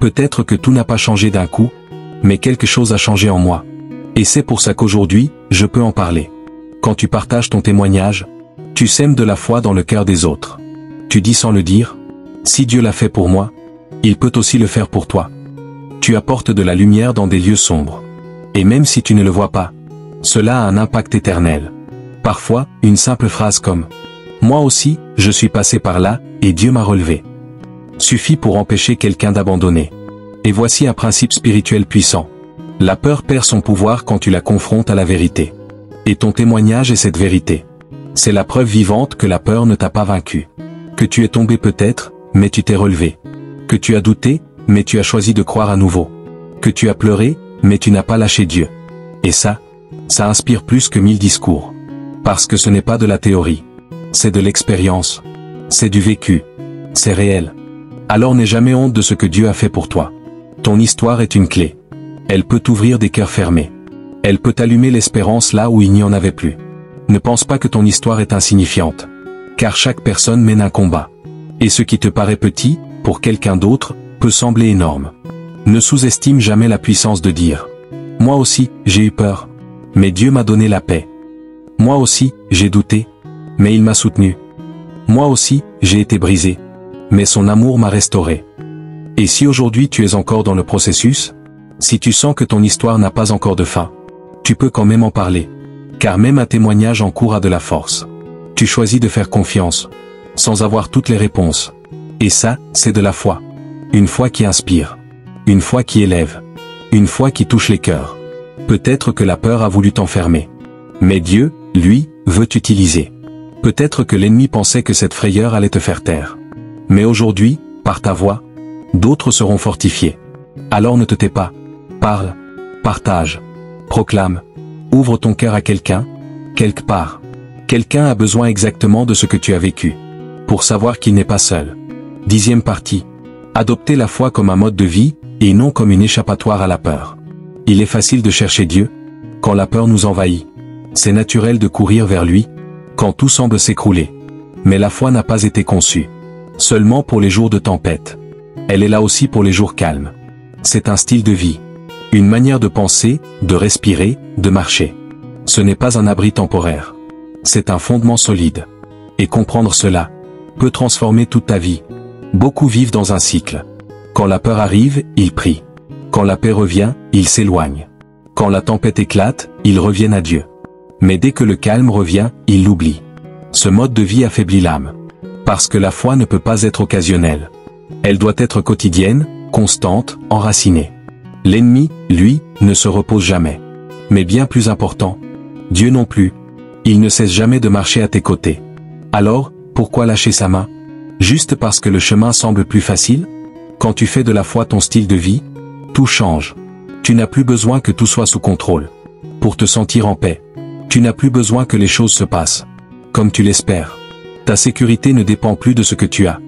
Peut-être que tout n'a pas changé d'un coup, mais quelque chose a changé en moi. Et c'est pour ça qu'aujourd'hui, je peux en parler. Quand tu partages ton témoignage, tu sèmes de la foi dans le cœur des autres. Tu dis sans le dire: si Dieu l'a fait pour moi, il peut aussi le faire pour toi. Tu apportes de la lumière dans des lieux sombres. Et même si tu ne le vois pas, cela a un impact éternel. Parfois, une simple phrase comme « Moi aussi, je suis passé par là, et Dieu m'a relevé » suffit pour empêcher quelqu'un d'abandonner. Et voici un principe spirituel puissant. La peur perd son pouvoir quand tu la confrontes à la vérité. Et ton témoignage est cette vérité. C'est la preuve vivante que la peur ne t'a pas vaincu. Que tu es tombé peut-être, mais tu t'es relevé. Que tu as douté, mais tu as choisi de croire à nouveau. Que tu as pleuré, mais tu n'as pas lâché Dieu. Et ça inspire plus que 1000 discours. Parce que ce n'est pas de la théorie. C'est de l'expérience. C'est du vécu. C'est réel. Alors n'aie jamais honte de ce que Dieu a fait pour toi. Ton histoire est une clé. Elle peut t'ouvrir des cœurs fermés. Elle peut allumer l'espérance là où il n'y en avait plus. Ne pense pas que ton histoire est insignifiante. Car chaque personne mène un combat. Et ce qui te paraît petit, pour quelqu'un d'autre, peut sembler énorme. Ne sous-estime jamais la puissance de dire « Moi aussi, j'ai eu peur. Mais Dieu m'a donné la paix. Moi aussi, j'ai douté. Mais il m'a soutenu. Moi aussi, j'ai été brisé. Mais son amour m'a restauré. » Et si aujourd'hui tu es encore dans le processus, si tu sens que ton histoire n'a pas encore de fin, tu peux quand même en parler. Car même un témoignage en cours a de la force. Tu choisis de faire confiance, sans avoir toutes les réponses. Et ça, c'est de la foi. Une foi qui inspire. Une foi qui élève. Une foi qui touche les cœurs. Peut-être que la peur a voulu t'enfermer. Mais Dieu, lui, veut t'utiliser. Peut-être que l'ennemi pensait que cette frayeur allait te faire taire. Mais aujourd'hui, par ta voix, d'autres seront fortifiés. Alors ne te tais pas. Parle. Partage. Proclame. Ouvre ton cœur à quelqu'un, quelque part. Quelqu'un a besoin exactement de ce que tu as vécu. Pour savoir qu'il n'est pas seul. 10e partie. Adopter la foi comme un mode de vie, et non comme une échappatoire à la peur. Il est facile de chercher Dieu, quand la peur nous envahit. C'est naturel de courir vers lui, quand tout semble s'écrouler. Mais la foi n'a pas été conçue seulement pour les jours de tempête. Elle est là aussi pour les jours calmes. C'est un style de vie. Une manière de penser, de respirer, de marcher. Ce n'est pas un abri temporaire. C'est un fondement solide. Et comprendre cela peut transformer toute ta vie. Beaucoup vivent dans un cycle. Quand la peur arrive, ils prient. Quand la paix revient, ils s'éloignent. Quand la tempête éclate, ils reviennent à Dieu. Mais dès que le calme revient, ils l'oublient. Ce mode de vie affaiblit l'âme. Parce que la foi ne peut pas être occasionnelle. Elle doit être quotidienne, constante, enracinée. L'ennemi, lui, ne se repose jamais. Mais bien plus important, Dieu non plus. Il ne cesse jamais de marcher à tes côtés. Alors, pourquoi lâcher sa main? Juste parce que le chemin semble plus facile? Quand tu fais de la foi ton style de vie, tout change. Tu n'as plus besoin que tout soit sous contrôle. Pour te sentir en paix, tu n'as plus besoin que les choses se passent comme tu l'espères. Ta sécurité ne dépend plus de ce que tu as,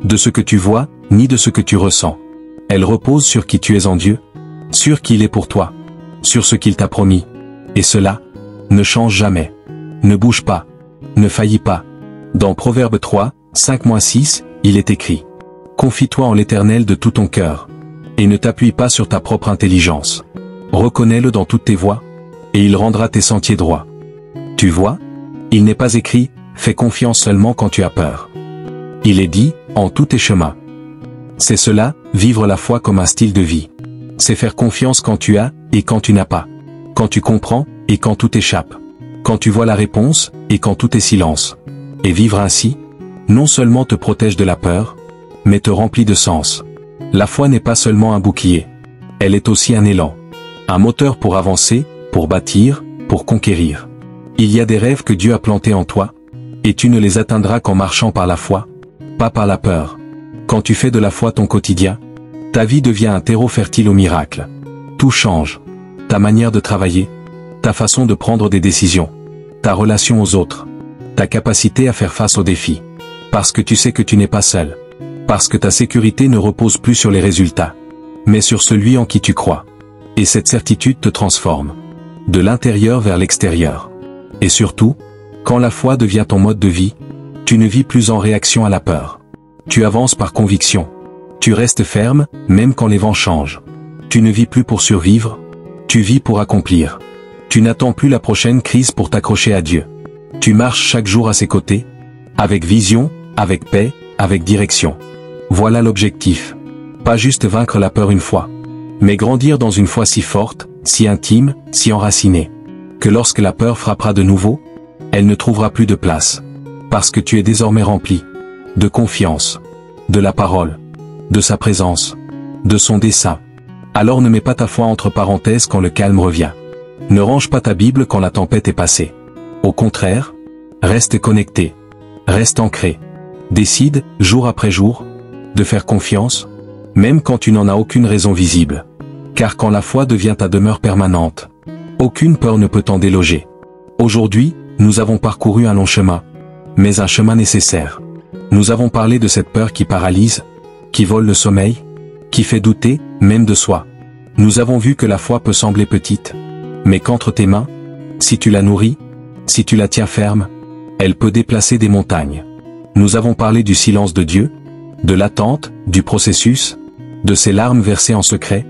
de ce que tu vois, ni de ce que tu ressens. Elle repose sur qui tu es en Dieu, sur qui il est pour toi, sur ce qu'il t'a promis. Et cela ne change jamais. Ne bouge pas. Ne faillit pas. Dans Proverbe 3, 5-6, il est écrit: confie-toi en l'Éternel de tout ton cœur, et ne t'appuie pas sur ta propre intelligence. Reconnais-le dans toutes tes voies, et il rendra tes sentiers droits. Tu vois, il n'est pas écrit: fais confiance seulement quand tu as peur. Il est dit: en tous tes chemins. C'est cela, vivre la foi comme un style de vie. C'est faire confiance quand tu as, et quand tu n'as pas. Quand tu comprends, et quand tout échappe. Quand tu vois la réponse, et quand tout est silence. Et vivre ainsi, non seulement te protège de la peur, mais te remplit de sens. La foi n'est pas seulement un bouclier. Elle est aussi un élan. Un moteur pour avancer, pour bâtir, pour conquérir. Il y a des rêves que Dieu a plantés en toi, et tu ne les atteindras qu'en marchant par la foi, pas par la peur. Quand tu fais de la foi ton quotidien, ta vie devient un terreau fertile aux miracles. Tout change. Ta manière de travailler, ta façon de prendre des décisions, ta relation aux autres, ta capacité à faire face aux défis. Parce que tu sais que tu n'es pas seul. Parce que ta sécurité ne repose plus sur les résultats, mais sur celui en qui tu crois. Et cette certitude te transforme. De l'intérieur vers l'extérieur. Et surtout, quand la foi devient ton mode de vie, tu ne vis plus en réaction à la peur. Tu avances par conviction. Tu restes ferme, même quand les vents changent. Tu ne vis plus pour survivre, tu vis pour accomplir. Tu n'attends plus la prochaine crise pour t'accrocher à Dieu. Tu marches chaque jour à ses côtés, avec vision, avec paix, avec direction. Voilà l'objectif. Pas juste vaincre la peur une fois, mais grandir dans une foi si forte, si intime, si enracinée, que lorsque la peur frappera de nouveau, elle ne trouvera plus de place. Parce que tu es désormais rempli de confiance, de la parole, de sa présence, de son dessein. Alors ne mets pas ta foi entre parenthèses quand le calme revient. Ne range pas ta Bible quand la tempête est passée. Au contraire, reste connecté. Reste ancré. Décide, jour après jour, de faire confiance, même quand tu n'en as aucune raison visible. Car quand la foi devient ta demeure permanente, aucune peur ne peut t'en déloger. Aujourd'hui, nous avons parcouru un long chemin, mais un chemin nécessaire. Nous avons parlé de cette peur qui paralyse, qui vole le sommeil, qui fait douter, même de soi. Nous avons vu que la foi peut sembler petite, mais qu'entre tes mains, si tu la nourris, si tu la tiens ferme, elle peut déplacer des montagnes. Nous avons parlé du silence de Dieu, de l'attente, du processus, de ses larmes versées en secret,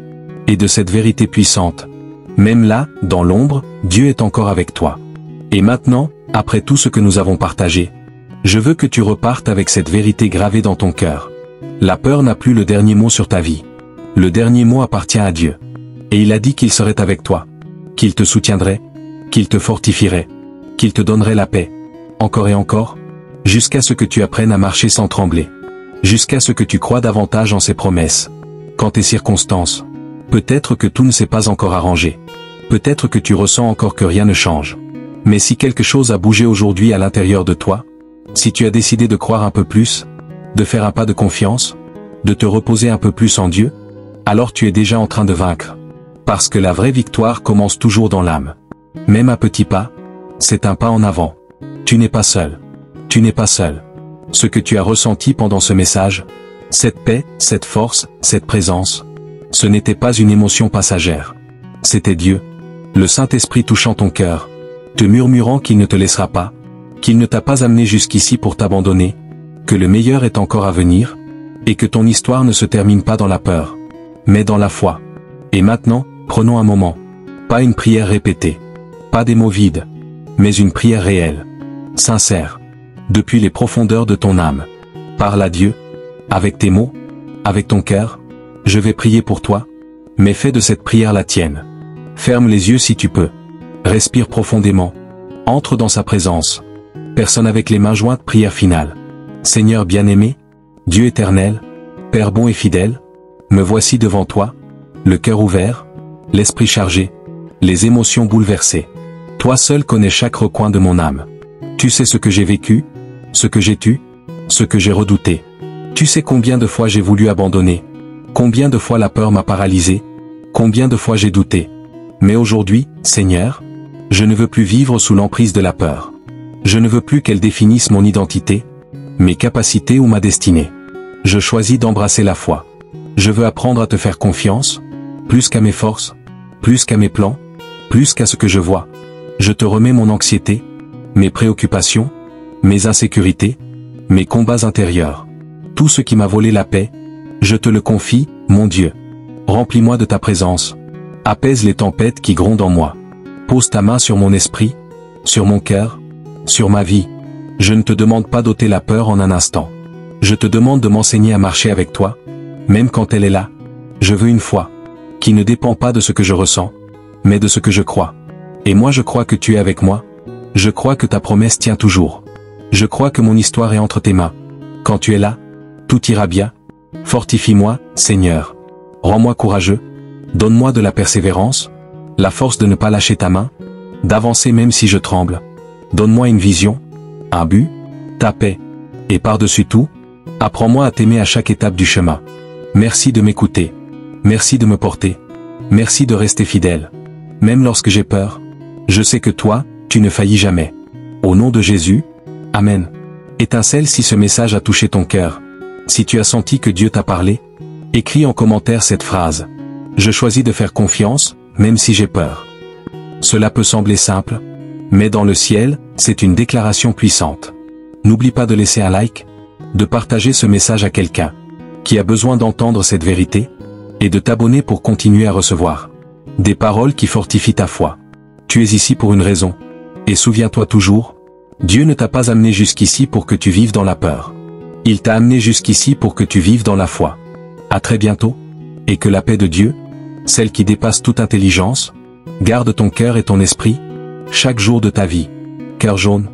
et de cette vérité puissante. Même là, dans l'ombre, Dieu est encore avec toi. Et maintenant, après tout ce que nous avons partagé, je veux que tu repartes avec cette vérité gravée dans ton cœur. La peur n'a plus le dernier mot sur ta vie. Le dernier mot appartient à Dieu. Et il a dit qu'il serait avec toi, qu'il te soutiendrait, qu'il te fortifierait, qu'il te donnerait la paix, encore et encore, jusqu'à ce que tu apprennes à marcher sans trembler, jusqu'à ce que tu crois davantage en ses promesses. Quand tes circonstances, peut-être que tout ne s'est pas encore arrangé, peut-être que tu ressens encore que rien ne change. Mais si quelque chose a bougé aujourd'hui à l'intérieur de toi, si tu as décidé de croire un peu plus, de faire un pas de confiance, de te reposer un peu plus en Dieu, alors tu es déjà en train de vaincre. Parce que la vraie victoire commence toujours dans l'âme. Même un petit pas, c'est un pas en avant. Tu n'es pas seul. Tu n'es pas seul. Ce que tu as ressenti pendant ce message, cette paix, cette force, cette présence, ce n'était pas une émotion passagère. C'était Dieu, le Saint-Esprit touchant ton cœur, te murmurant qu'il ne te laissera pas, qu'il ne t'a pas amené jusqu'ici pour t'abandonner, que le meilleur est encore à venir, et que ton histoire ne se termine pas dans la peur, mais dans la foi. Et maintenant, prenons un moment. Pas une prière répétée, pas des mots vides, mais une prière réelle, sincère, depuis les profondeurs de ton âme. Parle à Dieu, avec tes mots, avec ton cœur. Je vais prier pour toi, mais fais de cette prière la tienne. Ferme les yeux si tu peux. Respire profondément. Entre dans sa présence. Personne avec les mains jointes, prière finale. Seigneur bien-aimé, Dieu éternel, Père bon et fidèle, me voici devant toi, le cœur ouvert, l'esprit chargé, les émotions bouleversées. Toi seul connais chaque recoin de mon âme. Tu sais ce que j'ai vécu, ce que j'ai tu, ce que j'ai redouté. Tu sais combien de fois j'ai voulu abandonner, combien de fois la peur m'a paralysé, combien de fois j'ai douté. Mais aujourd'hui, Seigneur, je ne veux plus vivre sous l'emprise de la peur. Je ne veux plus qu'elle définisse mon identité, mes capacités ou ma destinée. Je choisis d'embrasser la foi. Je veux apprendre à te faire confiance, plus qu'à mes forces, plus qu'à mes plans, plus qu'à ce que je vois. Je te remets mon anxiété, mes préoccupations, mes insécurités, mes combats intérieurs. Tout ce qui m'a volé la paix, je te le confie, mon Dieu. Remplis-moi de ta présence. Apaise les tempêtes qui grondent en moi. Pose ta main sur mon esprit, sur mon cœur, sur ma vie. Je ne te demande pas d'ôter la peur en un instant. Je te demande de m'enseigner à marcher avec toi, même quand elle est là. Je veux une foi, qui ne dépend pas de ce que je ressens, mais de ce que je crois. Et moi je crois que tu es avec moi. Je crois que ta promesse tient toujours. Je crois que mon histoire est entre tes mains. Quand tu es là, tout ira bien. Fortifie-moi, Seigneur. Rends-moi courageux. Donne-moi de la persévérance, la force de ne pas lâcher ta main, d'avancer même si je tremble. Donne-moi une vision, un but, ta paix. Et par-dessus tout, apprends-moi à t'aimer à chaque étape du chemin. Merci de m'écouter. Merci de me porter. Merci de rester fidèle. Même lorsque j'ai peur, je sais que toi, tu ne faillis jamais. Au nom de Jésus, Amen. Étincelle si ce message a touché ton cœur. Si tu as senti que Dieu t'a parlé, écris en commentaire cette phrase. Je choisis de faire confiance, même si j'ai peur. Cela peut sembler simple, mais dans le ciel, c'est une déclaration puissante. N'oublie pas de laisser un like, de partager ce message à quelqu'un qui a besoin d'entendre cette vérité, et de t'abonner pour continuer à recevoir des paroles qui fortifient ta foi. Tu es ici pour une raison. Et souviens-toi toujours, Dieu ne t'a pas amené jusqu'ici pour que tu vives dans la peur. Il t'a amené jusqu'ici pour que tu vives dans la foi. À très bientôt, et que la paix de Dieu, celle qui dépasse toute intelligence, garde ton cœur et ton esprit, chaque jour de ta vie. Cœur jaune.